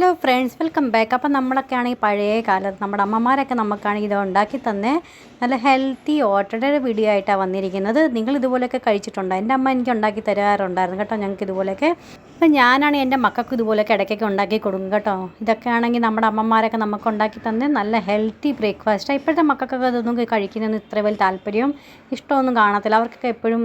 Hello friends, welcome back. അപ്പം നമ്മളൊക്കെ ആണെങ്കിൽ പഴയ കാലത്ത് നമ്മുടെ അമ്മമാരൊക്കെ നമുക്കാണെങ്കിൽ ഇത് ഉണ്ടാക്കി തന്നെ നല്ല ഹെൽത്തി ഓട്ടയുടെ വീഡിയോ ആയിട്ടാണ് വന്നിരിക്കുന്നത്. നിങ്ങൾ ഇതുപോലെയൊക്കെ കഴിച്ചിട്ടുണ്ടോ? എൻ്റെ അമ്മ എനിക്ക് ഉണ്ടാക്കി തരാറുണ്ടായിരുന്നു കേട്ടോ. ഞങ്ങൾക്ക് ഇതുപോലെയൊക്കെ അപ്പം ഞാനാണെങ്കിൽ എൻ്റെ മക്കൾക്ക് ഇതുപോലെയൊക്കെ ഇടയ്ക്കൊക്കെ ഉണ്ടാക്കി കൊടുക്കും കേട്ടോ. ഇതൊക്കെ ആണെങ്കിൽ നമ്മുടെ അമ്മമാരൊക്കെ നമുക്ക് ഉണ്ടാക്കി തന്നെ നല്ല ഹെൽത്തി ബ്രേക്ക്ഫാസ്റ്റാണ്. ഇപ്പോഴത്തെ മക്കൾക്കൊക്കെ അതൊന്നും കഴിക്കുന്നതിന് ഇത്ര വലിയ താല്പര്യവും ഇഷ്ടമൊന്നും കാണത്തില്ല. അവർക്കൊക്കെ എപ്പോഴും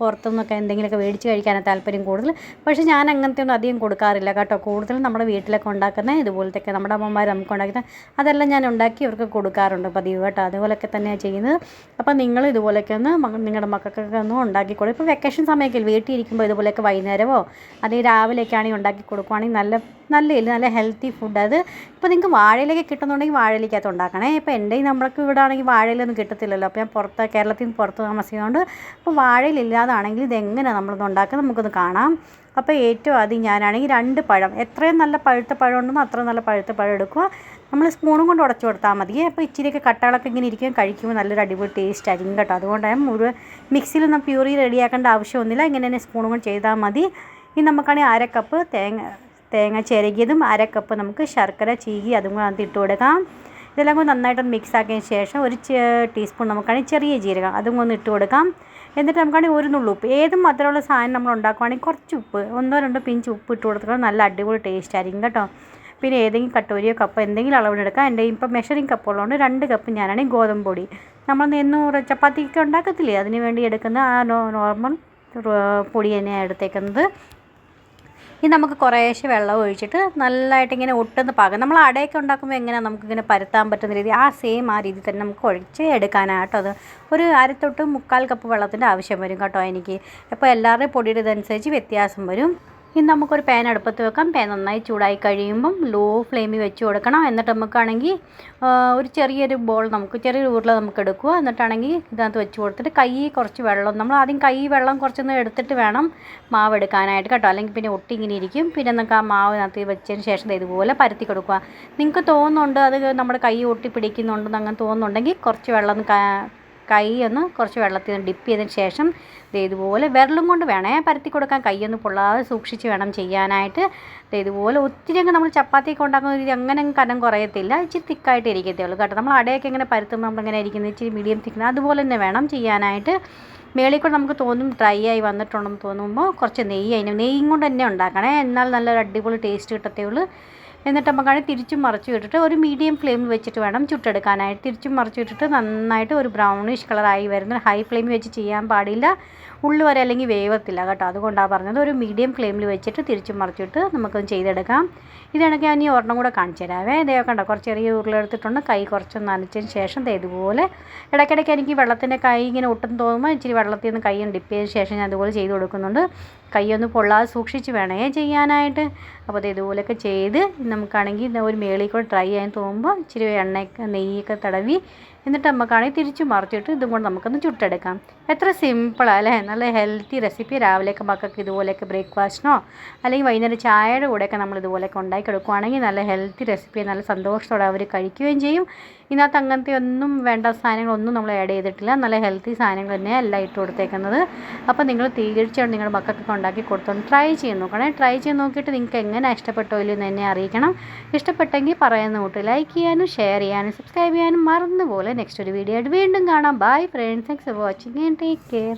പുറത്തുനിന്നൊക്കെ എന്തെങ്കിലുമൊക്കെ മേടിച്ച് കഴിക്കാനാണ് താല്പര്യം കൂടുതൽ. പക്ഷേ ഞാൻ അങ്ങനത്തെ ഒന്നും അധികം കൊടുക്കാറില്ല കേട്ടോ. കൂടുതലും നമ്മുടെ വീട്ടിലൊക്കെ ഉണ്ടാക്കുന്ന ഇതുപോലത്തെയൊക്കെ നമ്മുടെ അമ്മമാർ നമുക്ക് ഉണ്ടാക്കുന്ന അതെല്ലാം ഞാൻ ഉണ്ടാക്കി ഇവർക്ക് കൊടുക്കാറുണ്ട് പതിവ് കേട്ടോ. അതുപോലെയൊക്കെ തന്നെയാണ് ചെയ്യുന്നത്. അപ്പോൾ നിങ്ങൾ ഇതുപോലെയൊക്കെ ഒന്ന് നിങ്ങളുടെ മക്കൾക്കൊക്കെ ഒന്ന് ഉണ്ടാക്കി കൊടുക്കും. ഇപ്പോൾ വെക്കേഷൻ സമയമൊക്കെ വീട്ടിൽ ഇരിക്കുമ്പോൾ ഇതുപോലെയൊക്കെ വൈകുന്നേരമോ അല്ലെങ്കിൽ രാവിലെയൊക്കെ ആണെങ്കിൽ ഉണ്ടാക്കി കൊടുക്കുവാണെങ്കിൽ നല്ല ഹെൽത്തി ഫുഡ്. അത് ഇപ്പോൾ നിങ്ങൾക്ക് വാഴയിലൊക്കെ കിട്ടുന്നുണ്ടെങ്കിൽ വാഴയിലേക്കകത്ത് ഉണ്ടാക്കണേ. ഇപ്പോൾ എൻ്റെ നമ്മൾക്ക് ഇവിടെ ആണെങ്കിൽ വാഴയിലൊന്നും കിട്ടത്തില്ലല്ലോ. അപ്പോൾ ഞാൻ കേരളത്തിൽ നിന്ന് പുറത്ത് താമസിക്കുന്നതുകൊണ്ട് അപ്പോൾ വാഴയിലില്ലാതാണെങ്കിൽ ഇതെങ്ങനെയാണ് നമ്മളൊന്ന് ഉണ്ടാക്കുന്നത് നമുക്കൊന്ന് കാണാം. അപ്പോൾ ഏറ്റവും ആദ്യം ഞാനാണെങ്കിൽ 2 പഴം, എത്രയും നല്ല പഴുത്ത പഴം ഉണ്ടെന്നോ അത്രയും നല്ല പഴുത്ത പഴം എടുക്കുക. നമ്മൾ സ്പൂണും കൊണ്ട് ഉടച്ചു കൊടുത്താൽ മതി. അപ്പോൾ ഇച്ചിരിയൊക്കെ കട്ടകളൊക്കെ ഇങ്ങനെ ഇരിക്കും, കഴിക്കുമ്പോൾ നല്ലൊരു അടിപൊളി ടേസ്റ്റ് ആയിരിക്കും കേട്ടോ. അതുകൊണ്ടാണ് മുഴുവൻ മിക്സിയിലൊന്നും പ്യൂറി റെഡിയാക്കേണ്ട ആവശ്യമൊന്നുമില്ല. ഇങ്ങനെ തന്നെ സ്പൂണും കൊണ്ട് ചെയ്താൽ മതി. ഇനി നമുക്കാണെങ്കിൽ 1/2 കപ്പ് തേങ്ങ ചിരകിയതും 1/2 കപ്പ് നമുക്ക് ശർക്കര ചീകി അതും കൂടെ അതിട്ട് കൊടുക്കാം. ഇതെല്ലാം കൂടി നന്നായിട്ടൊന്ന് മിക്സ് ആക്കിയതിന് ശേഷം 1 ടീസ്പൂൺ നമുക്കാണെങ്കിൽ ചെറിയ ജീരകം അതും ഒന്ന് ഇട്ട് കൊടുക്കാം. എന്നിട്ട് നമുക്കാണെങ്കിൽ 1 നുള്ളു ഉപ്പ്, ഏതും മധുരമുള്ള സാധനം നമ്മൾ ഉണ്ടാക്കുവാണെങ്കിൽ കുറച്ച് ഉപ്പ്, 1-2 പിഞ്ച് ഉപ്പ് ഇട്ട് കൊടുത്താൽ നല്ല അടിപൊളി ടേസ്റ്റ് ആയിരിക്കും കേട്ടോ. പിന്നെ ഏതെങ്കിലും കട്ടോരിയോ കപ്പോ എന്തെങ്കിലും അളവിനെടുക്കാം. എൻ്റെ ഇപ്പോൾ മെഷറിംഗ് കപ്പ് ഉള്ളതുകൊണ്ട് 2 കപ്പ് ഞാനാണെങ്കിൽ ഗോതമ്പ് പൊടി, നമ്മൾ 800 ചപ്പാത്തിക്ക് ഉണ്ടാക്കത്തില്ലേ അതിന് വേണ്ടി എടുക്കുന്ന ആ നോർമൽ പൊടി തന്നെയാണ് എടുത്തേക്കുന്നത്. ഇനി നമുക്ക് കുറേശ്ശെ വെള്ളം ഒഴിച്ചിട്ട് നല്ലതായിട്ട് ഇങ്ങനെ ഒട്ടുന്ന പാകം, നമ്മൾ അടയൊക്കെ ഉണ്ടാക്കുമ്പോൾ എങ്ങനെയാണ് നമുക്കിങ്ങനെ പരത്താൻ പറ്റുന്ന രീതി ആ രീതി തന്നെ നമുക്ക് ഒഴിച്ച് എടുക്കാനായിട്ടോ. അത് ഒരു 1/2 തൊട്ട് 1/4 കപ്പ് വെള്ളത്തിൻ്റെ ആവശ്യം വരും കേട്ടോ എനിക്ക്. അപ്പോൾ എല്ലാവരുടെയും പൊടിയുടെ ഇതനുസരിച്ച് വ്യത്യാസം വരും. ഇനി നമുക്കൊരു പാൻ അടുപ്പത്ത് വെക്കാം. പാൻ നന്നായി ചൂടായി കഴിയുമ്പം ലോ ഫ്ലെയിമിൽ വെച്ച് കൊടുക്കണം. എന്നിട്ട് നമുക്കാണെങ്കിൽ ഒരു ചെറിയൊരു ഉരുള നമുക്ക് എടുക്കുക. എന്നിട്ടാണെങ്കിൽ ഇതിനകത്ത് വെച്ച് കൊടുത്തിട്ട് കുറച്ച് വെള്ളം, നമ്മൾ ആദ്യം വെള്ളം കുറച്ചൊന്ന് എടുത്തിട്ട് വേണം മാവ് എടുക്കാനായിട്ട് കേട്ടോ. അല്ലെങ്കിൽ പിന്നെ ഒട്ടി ഇങ്ങനെ ഇരിക്കും. പിന്നെ നമുക്ക് ആ മാവിനകത്ത് വെച്ചതിന് ശേഷം ഇതുപോലെ പരത്തി കൊടുക്കുക. നിങ്ങൾക്ക് തോന്നുന്നുണ്ട് അത് നമ്മുടെ ഒട്ടി പിടിക്കുന്നുണ്ടെന്ന് അങ്ങനെ തോന്നുന്നുണ്ടെങ്കിൽ കുറച്ച് വെള്ളം കുറച്ച് വെള്ളത്തിൽ ഡിപ്പ് ചെയ്തതിന് ശേഷം ഇതുപോലെ വിരലും കൊണ്ട് വേണേ പരത്തി കൊടുക്കാൻ. കൈയൊന്നും പൊള്ളാതെ സൂക്ഷിച്ച് വേണം ചെയ്യാനായിട്ട്. ഇതുപോലെ ഒത്തിരി അങ്ങ് നമ്മൾ ചപ്പാത്തിയൊക്കെ ഉണ്ടാക്കുന്ന രീതി അങ്ങനെ കനം കുറയത്തില്ല, ഇച്ചിരി തിക്കായിട്ട് ഇരിക്കത്തേ ഉള്ളൂ കേട്ടോ. നമ്മൾ അടയൊക്കെ ഇങ്ങനെ പരത്തുമ്പോൾ നമ്മളിങ്ങനെ ഇരിക്കുന്നത് ഇച്ചിരി മീഡിയം തിക്കുന്ന അതുപോലെ തന്നെ വേണം ചെയ്യാനായിട്ട്. മേളിൽ കൂടെ നമുക്ക് തോന്നും ഡ്രൈ ആയി വന്നിട്ടുണ്ടെന്ന് തോന്നുമ്പോൾ കുറച്ച് നെയ്യും കൊണ്ട് തന്നെ ഉണ്ടാക്കണേ, എന്നാൽ നല്ലൊരു അടിപൊളി ടേസ്റ്റ് കിട്ടത്തേ ഉള്ളൂ. എന്നിട്ട് നമുക്കാണെങ്കിൽ തിരിച്ചും മറിച്ചും ഇട്ടിട്ട് ഒരു മീഡിയം ഫ്ലെയിമിൽ വെച്ചിട്ട് വേണം ചുട്ടെടുക്കാനായിട്ട്. തിരിച്ചും മറിച്ചും ഇട്ടിട്ട് നന്നായിട്ട് ഒരു ബ്രൗണിഷ് കളറായി വരുന്നത്. ഹൈ ഫ്ലെയിമിൽ വെച്ച് ചെയ്യാൻ പാടില്ല, ഉള്ളു വരെ അല്ലെങ്കിൽ വേവത്തില്ല കേട്ടോ. അതുകൊണ്ടാണ് പറഞ്ഞത് ഒരു മീഡിയം ഫ്ലെയിമിൽ വെച്ചിട്ട് തിരിച്ചും മറിച്ചിട്ട് നമുക്കൊന്ന് ചെയ്തെടുക്കാം. ഇതാണെങ്കിൽ ഞാൻ ഈ ഒരെണ്ണം കൂടെ കാണിച്ചു തരാവേ. ഇതേ കണ്ടോ, കുറച്ച് ചെറിയ ഉരുളെടുത്തിട്ടുണ്ട്. കുറച്ച് നനച്ചതിന് ശേഷം ഇതുപോലെ ഇടയ്ക്കിടയ്ക്ക് എനിക്ക് വെള്ളത്തിൻ്റെ ഇങ്ങനെ ഒട്ടും തോന്നുമ്പോൾ ഇച്ചിരി വെള്ളത്തിൽ നിന്ന് ഒന്ന് ഡിപ്പ് ചെയ്തതിന് ശേഷം ഞാൻ അതുപോലെ ചെയ്ത് കൊടുക്കുന്നുണ്ട്. ഒന്ന് പൊള്ളാതെ സൂക്ഷിച്ച് വേണേ ചെയ്യാനായിട്ട്. അപ്പോൾ ഇതുപോലെയൊക്കെ ചെയ്ത് നമുക്കാണെങ്കിൽ ഒരു മേളിൽ കൂടെ ഡ്രൈ ആയി തോന്നുമ്പോൾ ഇച്ചിരി നെയ്യൊക്കെ തടവി എന്നിട്ട് നമുക്കാണെങ്കിൽ തിരിച്ചു മറിച്ചിട്ട് ഇതും കൊണ്ട് നമുക്കൊന്ന് ചുട്ടെടുക്കാം. എത്ര സിമ്പിളാണ് അല്ലേ? നല്ല ഹെൽത്തി റെസിപ്പി. രാവിലെയൊക്കെ മക്കൾക്ക് ഇതുപോലെയൊക്കെ ബ്രേക്ക്ഫാസ്റ്റിനോ അല്ലെങ്കിൽ വൈകുന്നേരം ചായയുടെ കൂടെയൊക്കെ നമ്മൾ ഇതുപോലെയൊക്കെ ഉണ്ടാക്കി എടുക്കുവാണെങ്കിൽ നല്ല ഹെൽത്തി റെസിപ്പി, നല്ല സന്തോഷത്തോടെ അവർ കഴിക്കുകയും ചെയ്യും. ഇതിനകത്ത് അങ്ങനത്തെ ഒന്നും വേണ്ട സാധനങ്ങളൊന്നും നമ്മൾ ആഡ് ചെയ്തിട്ടില്ല. നല്ല ഹെൽത്തി സാധനങ്ങൾ തന്നെയാണ് എല്ലാം ഇട്ട് കൊടുത്തേക്കുന്നത്. അപ്പോൾ നിങ്ങൾ തീർച്ചയായിട്ടും നിങ്ങളുടെ മക്കൾക്കൊക്കെ ഉണ്ടാക്കി കൊടുത്തോണ്ട് ട്രൈ ചെയ്ത് നോക്കണേ. ട്രൈ ചെയ്ത് നോക്കിയിട്ട് നിങ്ങൾക്ക് എങ്ങനെ ഇഷ്ടപ്പെട്ടോ ഇല്ലയോ എന്ന് എന്നെ അറിയിക്കണം. ഇഷ്ടപ്പെട്ടെങ്കിൽ പറയുന്ന കൂട്ട് ലൈക്ക് ചെയ്യാനും ഷെയർ ചെയ്യാനും സബ്സ്ക്രൈബ് ചെയ്യാനും മറന്നുപോലെ. നെക്സ്റ്റ് ഒരു വീഡിയോ ആയിട്ട് വീണ്ടും കാണാം. Bye friends, thanks for watching and take care.